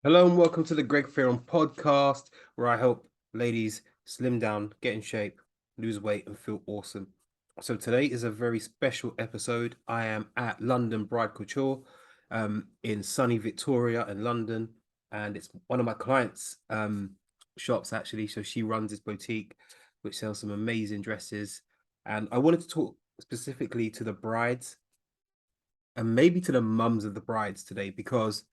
Hello and welcome to the Greg Fearon podcast, where I help ladies slim down, get in shape, lose weight, and feel awesome. So today is a very special episode. I am at London Bride Couture, in sunny Victoria in London, and it's one of my clients' shops actually. So she runs this boutique, which sells some amazing dresses, and I wanted to talk specifically to the brides and maybe to the mums of the brides today because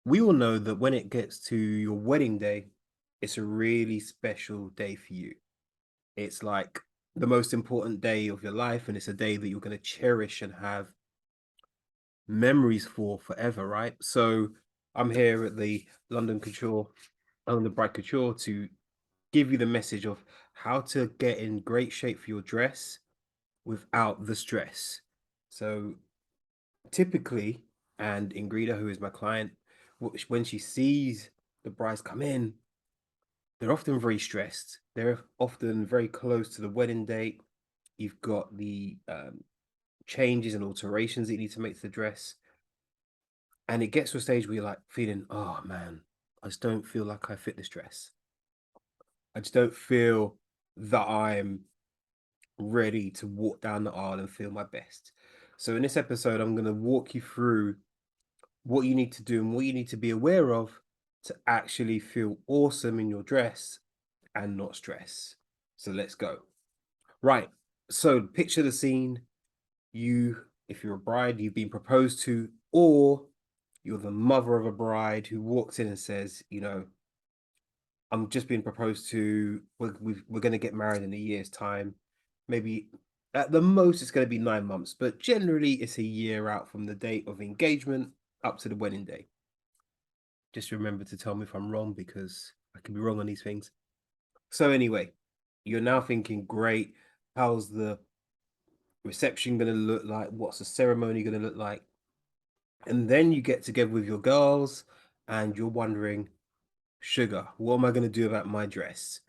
we all know that when it gets to your wedding day, it's a really special day for you. It's like the most important day of your life, and it's a day that you're going to cherish and have memories for forever, right? So I'm here at the London Couture, London Bride Couture to give you the message of how to get in great shape for your dress without the stress. So typically, and Ingrida, who is my client, when she sees the brides come in, they're often very stressed. They're often very close to the wedding date. You've got the changes and alterations that you need to make to the dress. And it gets to a stage where you're like feeling, oh man, I just don't feel like I fit this dress. I just don't feel that I'm ready to walk down the aisle and feel my best. So in this episode, I'm going to walk you through what you need to do and what you need to be aware of to actually feel awesome in your dress and not stress. So let's go. Right. So picture the scene. You, if you're a bride, you've been proposed to, or you're the mother of a bride who walks in and says, I'm just being proposed to. We're going to get married in a year's time. Maybe at the most, it's going to be 9 months, but generally, it's a year out from the date of engagement up to the wedding day. Just remember to tell me if I'm wrong because I can be wrong on these things. So, anyway, you're now thinking, great, how's the reception going to look like? What's the ceremony going to look like? And then you get together with your girls and you're wondering, sugar, what am I going to do about my dress?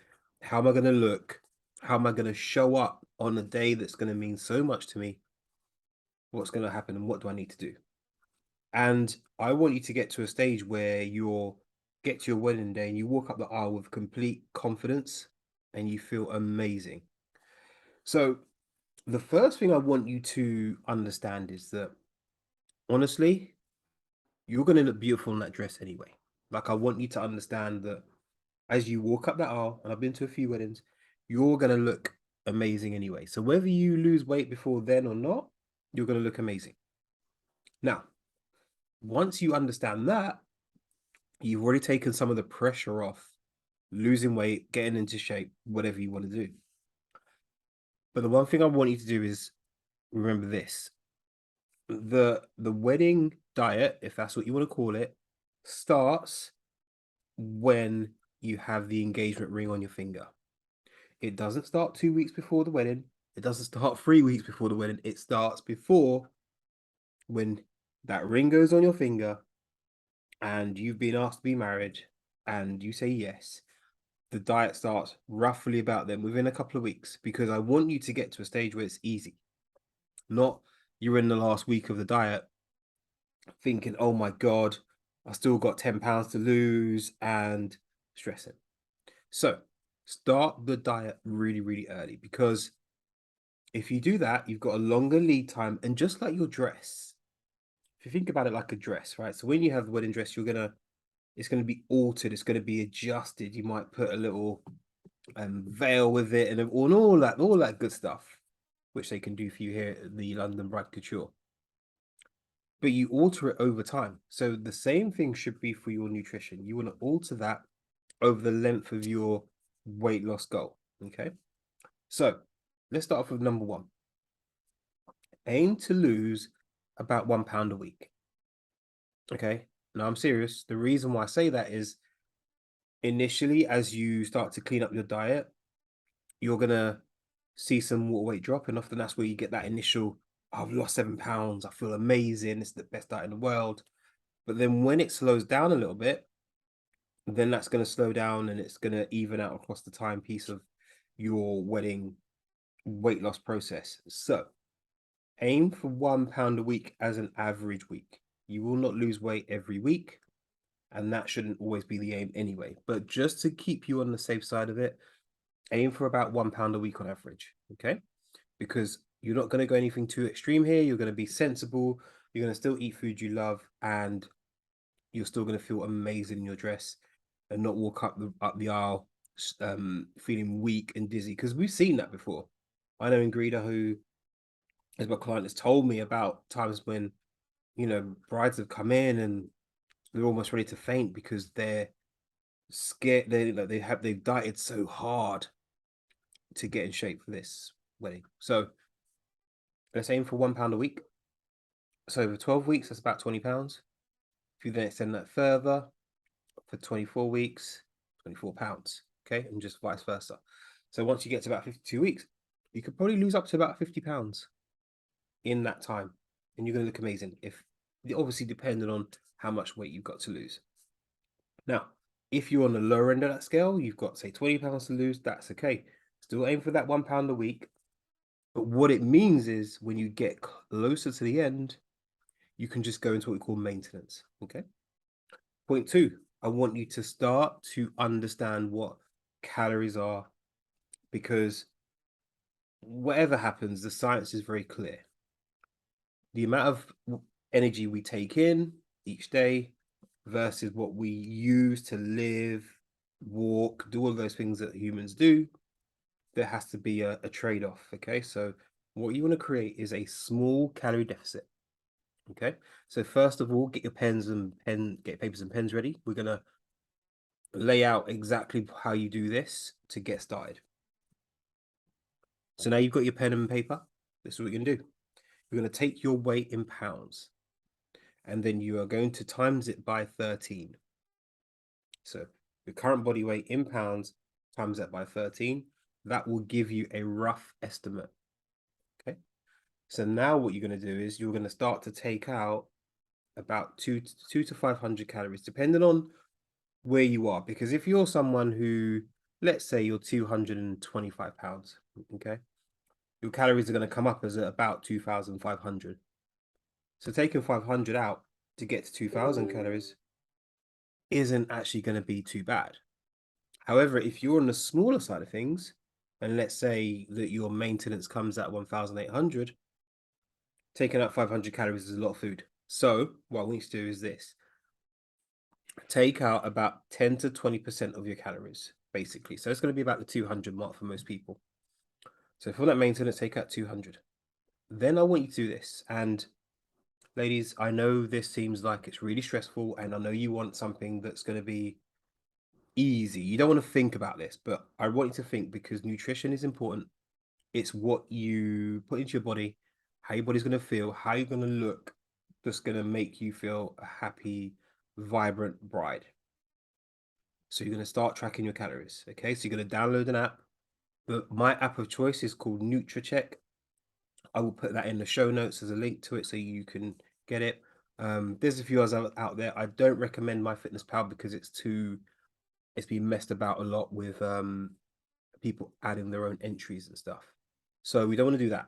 How am I going to look? How am I going to show up on a day that's going to mean so much to me? What's going to happen and what do I need to do? And I want you to get to a stage where you're get to your wedding day and you walk up the aisle with complete confidence and you feel amazing. So the first thing I want you to understand is that honestly, you're going to look beautiful in that dress anyway. Like, I want you to understand that as you walk up that aisle, and I've been to a few weddings, you're going to look amazing anyway. So whether you lose weight before then or not, you're going to look amazing. Now, once you understand that, you've already taken some of the pressure off losing weight, getting into shape, whatever you want to do. But the one thing I want you to do is remember this: the wedding diet, if that's what you want to call it, starts when you have the engagement ring on your finger. It doesn't start 2 weeks before the wedding. It doesn't start 3 weeks before the wedding. It starts before, when that ring goes on your finger and you've been asked to be married and you say yes. The diet starts roughly about then, within a couple of weeks, because I want you to get to a stage where it's easy. Not you're in the last week of the diet thinking, oh my God, I still got 10 pounds to lose and stressing. So start the diet really, really early, because if you do that, you've got a longer lead time. And just like your dress, if you think about it like a dress, right? So when you have the wedding dress, it's gonna be altered, it's gonna be adjusted. You might put a little veil with it and all that good stuff, which they can do for you here at the London Bride Couture. But you alter it over time. So the same thing should be for your nutrition. You want to alter that over the length of your weight loss goal. Okay. So let's start off with number one. Aim to lose about 1 pound a week. Okay. Now I'm serious. The reason why I say that is initially, as you start to clean up your diet, you're gonna see some water weight drop, and often that's where you get that initial, oh, I've lost 7 pounds, I feel amazing, it's the best diet in the world. But then when it slows down a little bit, then that's going to slow down and it's going to even out across the timepiece of your wedding weight loss process. So aim for 1 pound a week as an average week. You will not lose weight every week. and that shouldn't always be the aim anyway. But just to keep you on the safe side of it, aim for about £1 a week on average, okay? Because you're not going to go anything too extreme here. You're going to be sensible. You're going to still eat food you love, and you're still going to feel amazing in your dress and not walk up the aisle feeling weak and dizzy, because we've seen that before. I know Ingrida, who is my client, has told me about times when brides have come in and they're almost ready to faint because they're scared. They've dieted so hard to get in shape for this wedding. So let's aim for £1 a week. So over 12 weeks, that's about £20. If you then extend that further for 24 weeks, £24. Okay, and just vice versa. So once you get to about 52 weeks, you could probably lose up to about £50 in that time, and you're going to look amazing. If obviously depending on how much weight you've got to lose. Now, if you're on the lower end of that scale, you've got say £20 to lose. That's okay. Still aim for that £1 a week. But what it means is when you get closer to the end, you can just go into what we call maintenance. Okay. Point two, I want you to start to understand what calories are, because whatever happens, the science is very clear. The amount of energy we take in each day versus what we use to live, walk, do all of those things that humans do, there has to be a trade-off. Okay, so what you want to create is a small calorie deficit. Okay, so first of all, get your papers and pens ready. We're gonna lay out exactly how you do this to get started. So now you've got your pen and paper. This is what you're gonna do. You're gonna take your weight in pounds, and then you are going to times it by 13. So your current body weight in pounds times that by 13. That will give you a rough estimate. Okay. So now what you're going to do is you're going to start to take out about 2 to 500 calories, depending on where you are. Because if you're someone who, let's say you're 225 pounds, okay, your calories are going to come up as about 2,500. So taking 500 out to get to 2,000 calories isn't actually going to be too bad. However, if you're on the smaller side of things, and let's say that your maintenance comes at 1,800, taking out 500 calories is a lot of food. So what I want you to do is this: take out about 10 to 20% of your calories, basically. So it's going to be about the 200 mark for most people. So for that maintenance, take out 200. Then I want you to do this. And ladies, I know this seems like it's really stressful, and I know you want something that's going to be easy. You don't want to think about this, but I want you to think, because nutrition is important. It's what you put into your body, how your body's going to feel, how you're going to look, that's going to make you feel a happy, vibrant bride. So you're going to start tracking your calories. Okay, so you're going to download an app. But my app of choice is called NutriCheck. I will put that in the show notes as a link to it so you can get it. There's a few others out there. I don't recommend MyFitnessPal because it's been messed about a lot with people adding their own entries and stuff. So we don't want to do that.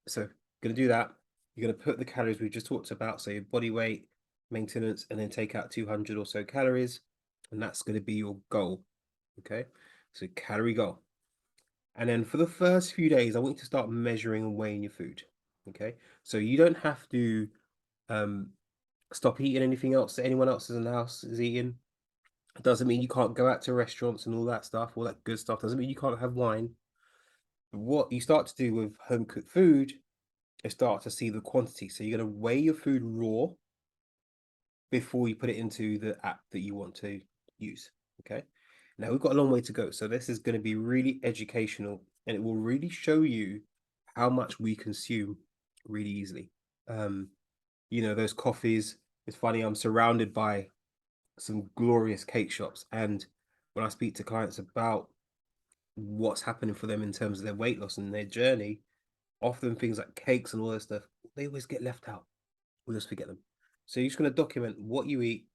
So going to do that. You're going to put the calories we just talked about, so your body weight, maintenance, and then take out 200 or so calories, and that's going to be your goal. Okay, so calorie goal. And then for the first few days, I want you to start measuring and weighing your food. Okay, so you don't have to stop eating anything else that anyone else in the house is eating. It doesn't mean you can't go out to restaurants and all that stuff, all that good stuff. Doesn't mean you can't have wine. What you start to do with home cooked food is start to see the quantity. So you're going to weigh your food raw before you put it into the app that you want to use. Okay. Now we've got a long way to go. So this is going to be really educational, and it will really show you how much we consume really easily. Those coffees, it's funny, I'm surrounded by some glorious cake shops. And when I speak to clients about what's happening for them in terms of their weight loss and their journey, often things like cakes and all that stuff, they always get left out. We just forget them. So you're just going to document what you eat,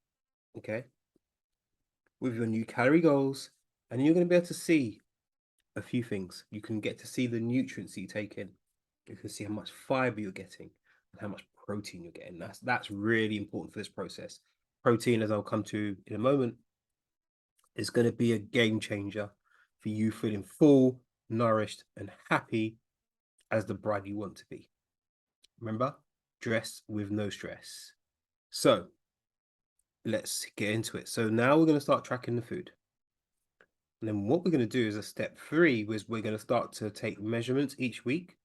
okay, with your new calorie goals, and you're going to be able to see a few things. You can get to see the nutrients you take in. You can see how much fiber you're getting and how much protein you're getting. That's really important for this process. protein, as I'll come to in a moment, is going to be a game changer for you feeling full, nourished, and happy as the bride you want to be. Remember, dress with no stress. So let's get into it. So now we're going to start tracking the food. And then what we're going to do is a step 3, was we're going to start to take measurements each week.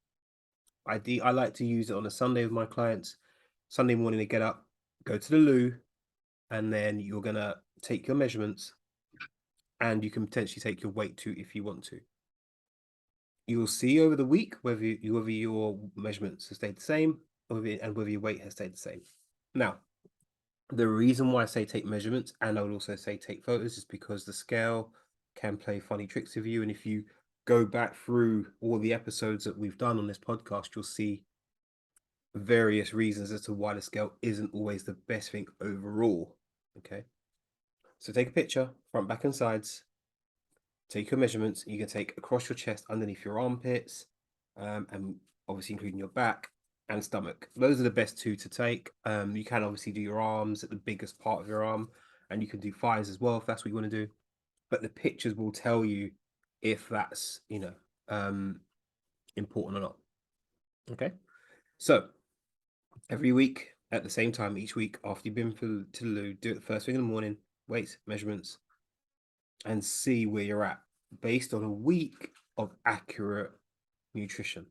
I like to use it on a Sunday with my clients. Sunday morning they get up, go to the loo, and then you're going to take your measurements, and you can potentially take your weight too if you want to. You'll see over the week whether your measurements have stayed the same, and whether your weight has stayed the same. Now, the reason why I say take measurements, and I would also say take photos, is because the scale can play funny tricks with you. And if you go back through all the episodes that we've done on this podcast, you'll see various reasons as to why the scale isn't always the best thing overall. Okay, so take a picture, front, back, and sides. Take your measurements. You can take across your chest, underneath your armpits, and obviously including your back and stomach. Those are the best 2 to take. You can obviously do your arms at the biggest part of your arm, and you can do thighs as well if that's what you want to do. But the pictures will tell you if that's, important or not. Okay, so every week at the same time, each week after you've been to the loo, do it the first thing in the morning, weights, measurements, and see where you're at based on a week of accurate nutrition.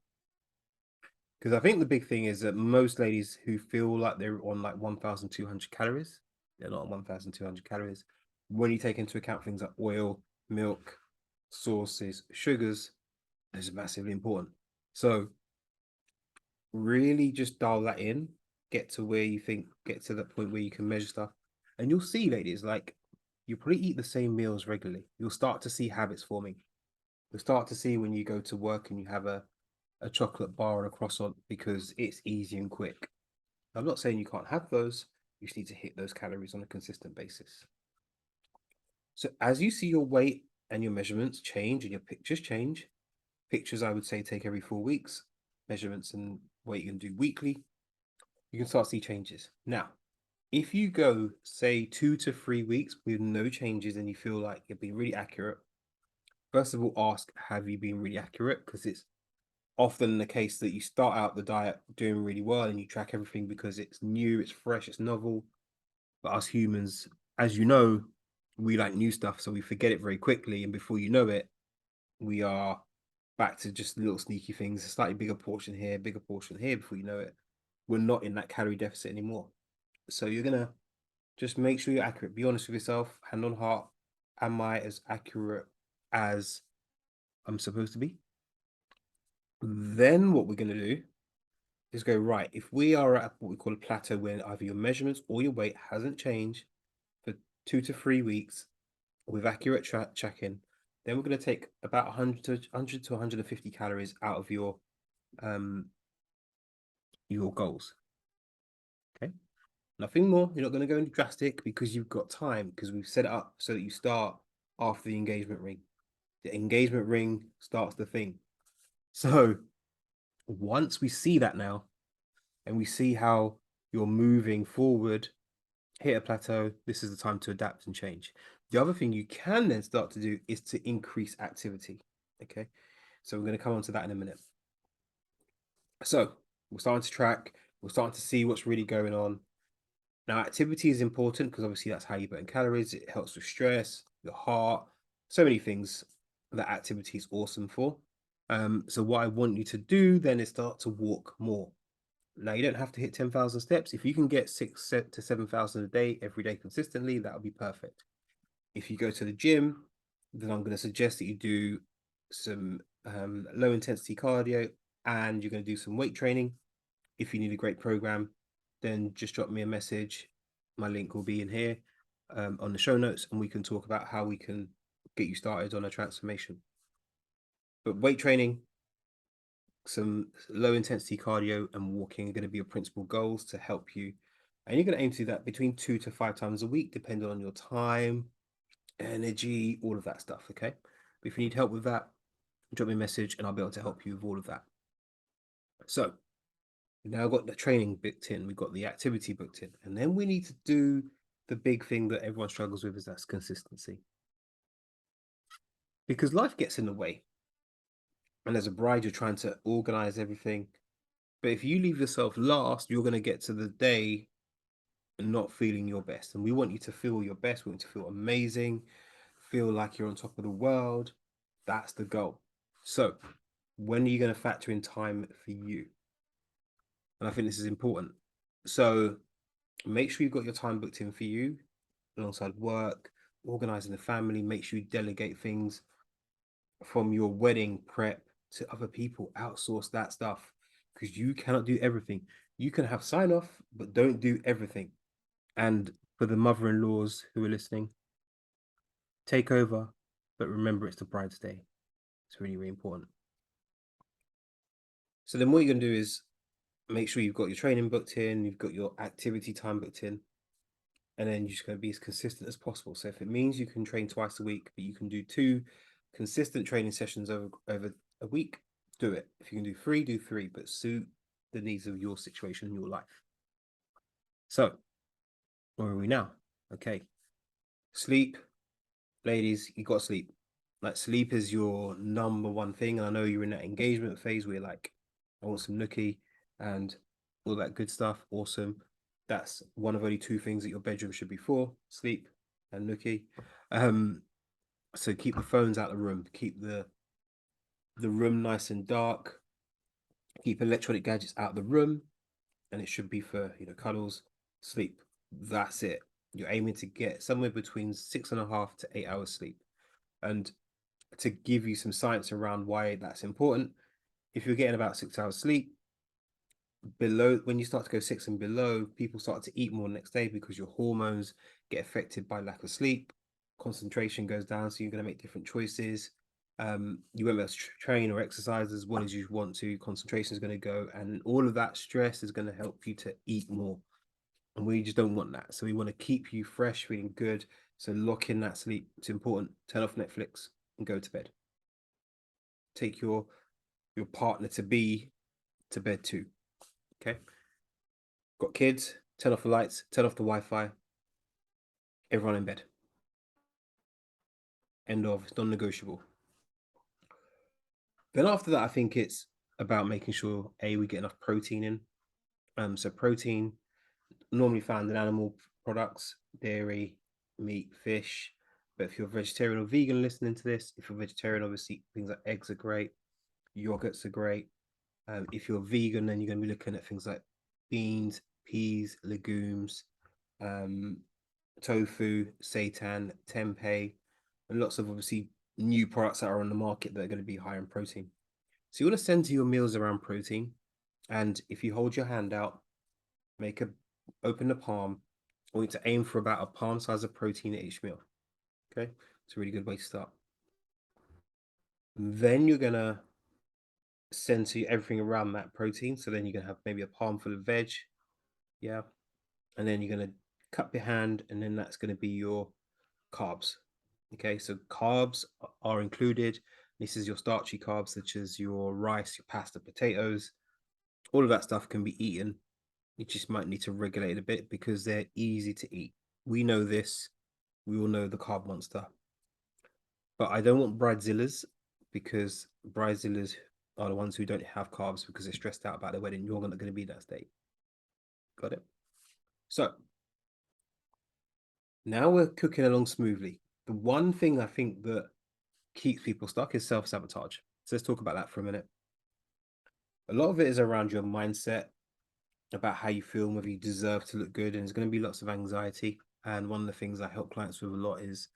Because I think the big thing is that most ladies who feel like they're on like 1,200 calories, they're not on 1,200 calories. When you take into account things like oil, milk, sauces, sugars, those are massively important. So really just dial that in, get to that point where you can measure stuff. And you'll see, ladies, like you probably eat the same meals regularly. You'll start to see habits forming. You'll start to see when you go to work and you have a chocolate bar and a croissant because it's easy and quick. I'm not saying you can't have those. You just need to hit those calories on a consistent basis. So as you see your weight and your measurements change and your pictures change, pictures I would say take every 4 weeks, measurements and weight you can do weekly, you can start to see changes. Now, if you go, say, 2 to 3 weeks with no changes and you feel like you're being really accurate, first of all, ask, have you been really accurate? Because it's often the case that you start out the diet doing really well and you track everything because it's new, it's fresh, it's novel. But us humans, as you know, we like new stuff, so we forget it very quickly. And before you know it, we are back to just little sneaky things, a slightly bigger portion here, bigger portion here. Before you know it, we're not in that calorie deficit anymore. So you're going to just make sure you're accurate. Be honest with yourself, hand on heart. Am I as accurate as I'm supposed to be? Then what we're going to do is go, right, if we are at what we call a plateau where either your measurements or your weight hasn't changed for 2 to 3 weeks with accurate tracking, then we're going to take about 100 to 150 calories out of your goals. Okay, nothing more. You're not going to go into drastic because you've got time, because we've set it up so that you start after the engagement ring. The engagement ring starts the thing. So once we see that now, and we see how you're moving forward, hit a plateau, this is the time to adapt and change. The other thing you can then start to do is to increase activity. Okay, so we're going to come on to that in a minute. So we're starting to track, we're starting to see what's really going on. Now, activity is important because obviously that's how you burn calories. It helps with stress, your heart, so many things that activity is awesome for. So what I want you to do then is start to walk more. Now, you don't have to hit 10,000 steps. If you can get 6,000 to 7,000 a day, every day consistently, that would be perfect. If you go to the gym, then I'm going to suggest that you do some low intensity cardio and you're going to do some weight training. If you need a great program, then just drop me a message. My link will be in here on the show notes, and we can talk about how we can get you started on a transformation. But weight training, some low intensity cardio and walking are going to be your principal goals to help you. And you're going to aim to do that between 2 to 5 times a week, depending on your time, energy, all of that stuff. Okay. But if you need help with that, drop me a message and I'll be able to help you with all of that. So we've now got the training booked in, we've got the activity booked in, and then we need to do the big thing that everyone struggles with is that's consistency. Because life gets in the way. And as a bride, you're trying to organize everything. But if you leave yourself last, you're going to get to the day not feeling your best. And we want you to feel your best. We want you to feel amazing, feel like you're on top of the world. That's the goal. So, when are you going to factor in time for you? And I think this is important. So, make sure you've got your time booked in for you alongside work, organizing the family. Make sure you delegate things from your wedding prep to other people. Outsource that stuff because you cannot do everything. You can have sign off, but don't do everything. And for the mother-in-laws who are listening, take over, but remember it's the bride's day. It's really, really important. So then what you're going to do is make sure you've got your training booked in, you've got your activity time booked in, and then you're just going to be as consistent as possible. So if it means you can train twice a week, but you can do 2 consistent training sessions over a week, do it. If you can do 3, do 3, but suit the needs of your situation in your life. So where are we now? Okay. Sleep. Ladies, you got to sleep. Like, sleep is your number one thing. And I know you're in that engagement phase where you're like, I want some nookie and all that good stuff. Awesome. That's one of only 2 things that your bedroom should be for: sleep and nookie. So keep the phones out of the room. Keep the room nice and dark. Keep electronic gadgets out of the room. And it should be for, cuddles, sleep. That's it. You're aiming to get somewhere between 6.5 to 8 hours sleep. And to give you some science around why that's important, if you're getting about 6 hours sleep, when you start to go 6 and below, people start to eat more the next day because your hormones get affected by lack of sleep. Concentration goes down, so you're going to make different choices. You won't be able to train or exercise as well as you want to. Concentration is going to go, and all of that stress is going to help you to eat more. And we just don't want that. So we want to keep you fresh, feeling good. So lock in that sleep. It's important. Turn off Netflix and go to bed. Take your partner to be to bed too. Okay. Got kids, turn off the lights, turn off the Wi-Fi. Everyone in bed. End of. It's non-negotiable. Then after that, I think it's about making sure we get enough protein in. So protein normally found in animal products, dairy, meat, fish. But if you're vegetarian or vegan listening to this, if you're vegetarian, obviously things like eggs are great, yogurts are great. If you're vegan, then you're going to be looking at things like beans, peas, legumes, tofu, seitan, tempeh, and lots of obviously new products that are on the market that are going to be higher in protein. So you want to center your meals around protein. And if you hold your hand out, open the palm, I want you to aim for about a palm size of protein at each meal. Okay, it's a really good way to start. Then you're gonna center everything around that protein. So then you're gonna have maybe a palm full of veg, yeah, and then you're gonna cup your hand, and then that's gonna be your carbs. Okay, so carbs are included. This is your starchy carbs, such as your rice, your pasta, potatoes. All of that stuff can be eaten. You just might need to regulate it a bit because they're easy to eat. We know this. We all know the carb monster. But I don't want bridezillas, because bridezillas are the ones who don't have carbs because they're stressed out about their wedding. You're not going to be that state. Got it? So now we're cooking along smoothly. The one thing I think that keeps people stuck is self-sabotage. So let's talk about that for a minute. A lot of it is around your mindset, about how you feel and whether you deserve to look good. And there's going to be lots of anxiety. And one of the things I help clients with a lot is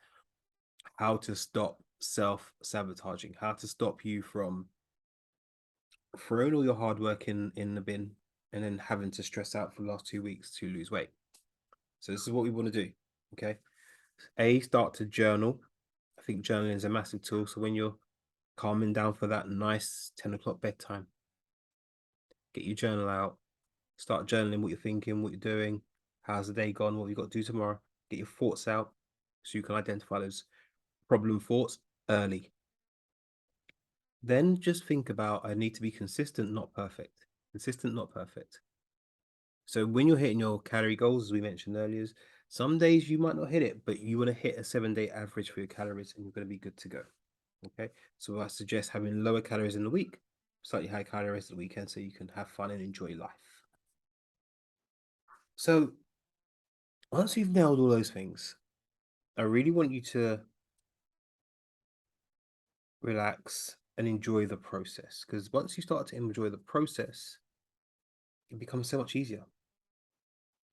how to stop self-sabotaging, how to stop you from throwing all your hard work in the bin and then having to stress out for the last 2 weeks to lose weight. So this is what we want to do. Okay. Start to journal. I think journaling is a massive tool. So when you're calming down for that nice 10 o'clock bedtime, get your journal out, start journaling what you're thinking, what you're doing, how's the day gone, what you got to do tomorrow. Get your thoughts out so you can identify those problem thoughts early. Then just think about, I need to be consistent, not perfect. Consistent, not perfect. So when you're hitting your calorie goals, as we mentioned earlier, some days you might not hit it, but you want to hit a 7-day average for your calories and you're going to be good to go. Okay. So I suggest having lower calories in the week, slightly higher calories at the weekend so you can have fun and enjoy life. So once you've nailed all those things, I really want you to relax and enjoy the process, because once you start to enjoy the process, it becomes so much easier.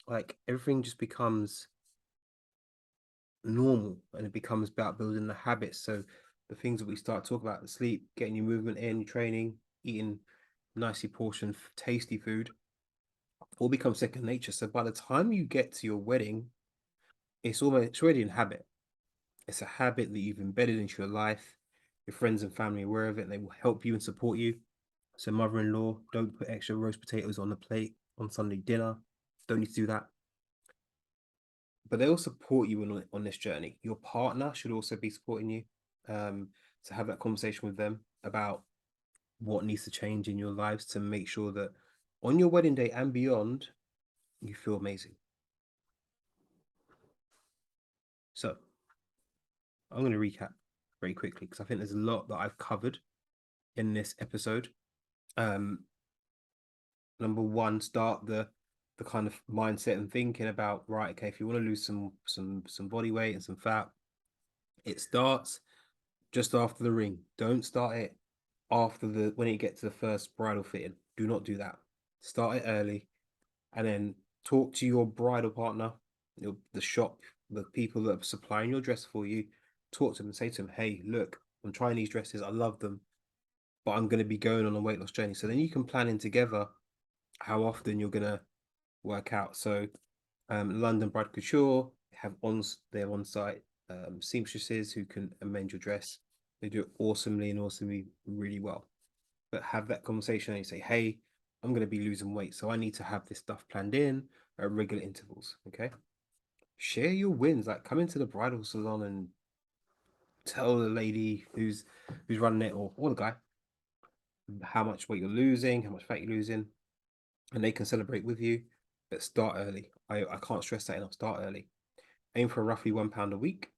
Like everything just becomes normal and it becomes about building the habits. So the things that we start talking about, the sleep, getting your movement in, training, eating nicely portioned, tasty food, all become second nature. So by the time you get to your wedding, it's already in habit. It's a habit that you've embedded into your life. Your friends and family are aware of it, and they will help you and support you. So mother-in-law, don't put extra roast potatoes on the plate on Sunday dinner. Don't need to do that. But they'll support you on this journey. Your partner should also be supporting you. To have that conversation with them about what needs to change in your lives to make sure that on your wedding day and beyond, you feel amazing. So I'm going to recap very quickly because I think there's a lot that I've covered in this episode. Number one, start the kind of mindset and thinking about, right, okay, if you want to lose some body weight and some fat, it starts just after the ring. Don't start it after the when you get to the first bridal fitting. Do not do that. Start it early, and then talk to your bridal partner, the shop, the people that are supplying your dress for you. Talk to them and say to them, "Hey, look, I'm trying these dresses. I love them, but I'm going to be going on a weight loss journey." So then you can plan in together how often you're going to work out. So London Bride Couture they have on site seamstresses who can amend your dress. They do it awesomely really well. But have that conversation and you say, hey, I'm going to be losing weight, so I need to have this stuff planned in at regular intervals. Okay. Share your wins. Like come into the bridal salon and tell the lady who's running it, or the guy, how much weight you're losing, how much fat you're losing, and they can celebrate with you. But start early. I can't stress that enough. Start early. Aim for roughly £1 a week,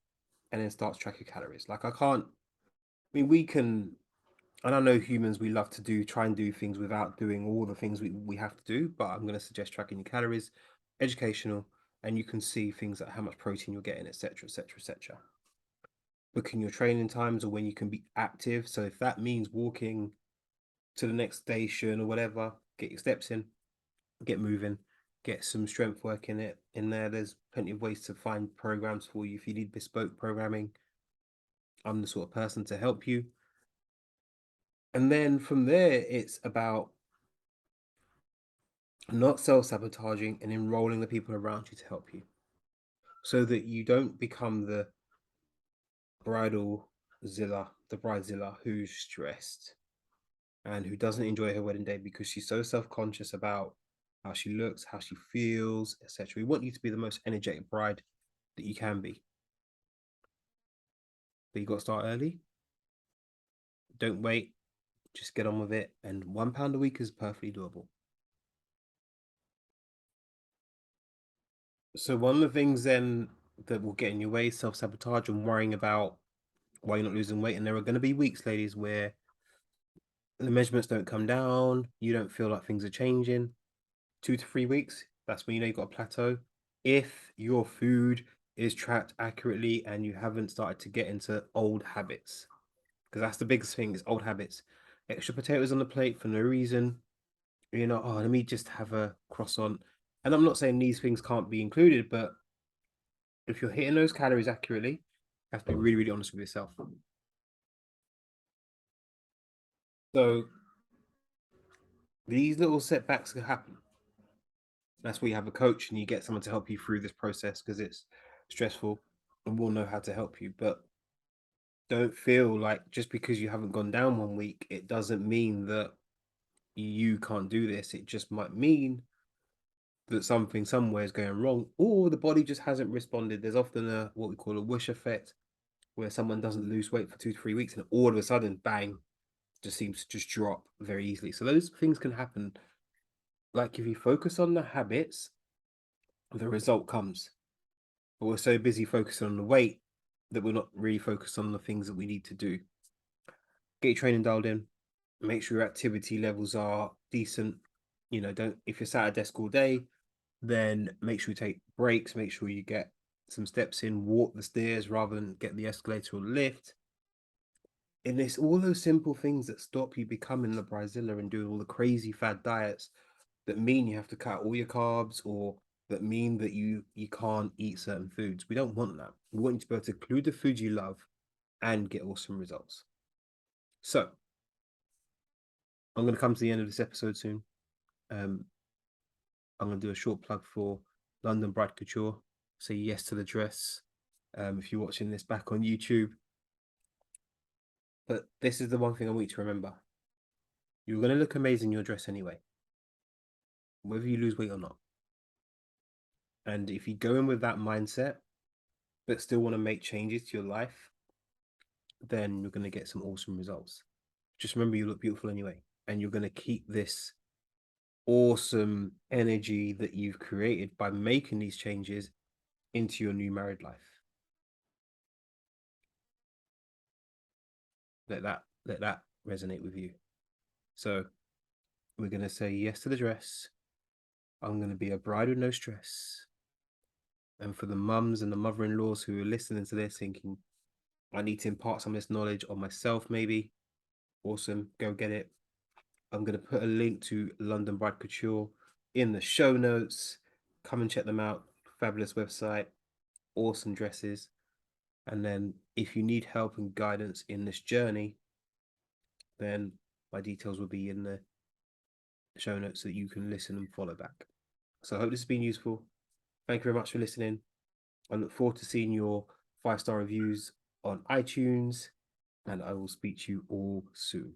and then start to track your calories. Like I can't. I mean, we can. And I know humans, we love to try and do things without doing all the things we have to do. But I'm going to suggest tracking your calories, educational, and you can see things like how much protein you're getting, etc., etc., etc. Booking your training times or when you can be active. So if that means walking to the next station or whatever, get your steps in, get moving, get some strength work in there. There's plenty of ways to find programs for you. If you need bespoke programming, I'm the sort of person to help you. And then from there, it's about not self-sabotaging and enrolling the people around you to help you so that you don't become the bridezilla who's stressed and who doesn't enjoy her wedding day because she's so self-conscious about how she looks, how she feels, etc. We want you to be the most energetic bride that you can be. But you got to start early. Don't wait. Just get on with it. And £1 a week is perfectly doable. So one of the things then that will get in your way is self-sabotage and worrying about why you're not losing weight. And there are going to be weeks, ladies, where the measurements don't come down. You don't feel like things are changing. 2 to 3 weeks, that's when you know you've got a plateau. If your food is tracked accurately and you haven't started to get into old habits, because that's the biggest thing is old habits. Extra potatoes on the plate for no reason. Oh, let me just have a croissant. And I'm not saying these things can't be included, but if you're hitting those calories accurately, you have to be really, really honest with yourself. So these little setbacks can happen. That's where you have a coach and you get someone to help you through this process because it's stressful and we'll know how to help you. But don't feel like just because you haven't gone down 1 week, it doesn't mean that you can't do this. It just might mean that something somewhere is going wrong or the body just hasn't responded. There's often what we call a whoosh effect where someone doesn't lose weight for 2 to 3 weeks and all of a sudden, bang, just seems to just drop very easily. So those things can happen Like if you focus on the habits, the result comes. But we're so busy focusing on the weight that we're not really focused on the things that we need to do. Get your training dialed in. Make sure your activity levels are decent. You know, don't if you're sat at a desk all day, then make sure you take breaks. Make sure you get some steps in, walk the stairs rather than get the escalator or lift. And it's all those simple things that stop you becoming the Bridezilla and doing all the crazy fad diets that mean you have to cut all your carbs or that mean that you can't eat certain foods. We don't want that. We want you to be able to include the food you love and get awesome results. So I'm going to come to the end of this episode soon. I'm going to do a short plug for London Bride Couture. Say yes to the dress. If you're watching this back on YouTube. But this is the one thing I want you to remember. You're going to look amazing in your dress anyway, whether you lose weight or not. And if you go in with that mindset, but still want to make changes to your life, then you're going to get some awesome results. Just remember, you look beautiful anyway, and you're going to keep this awesome energy that you've created by making these changes into your new married life. Let that resonate with you. So we're going to say yes to the dress. I'm going to be a bride with no stress. And for the mums and the mother-in-laws who are listening to this thinking, I need to impart some of this knowledge on myself, maybe. Awesome. Go get it. I'm going to put a link to London Bride Couture in the show notes. Come and check them out. Fabulous website. Awesome dresses. And then if you need help and guidance in this journey, then my details will be in the show notes so that you can listen and follow back. So I hope this has been useful. Thank you very much for listening. I look forward to seeing your 5-star reviews on iTunes, and I will speak to you all soon.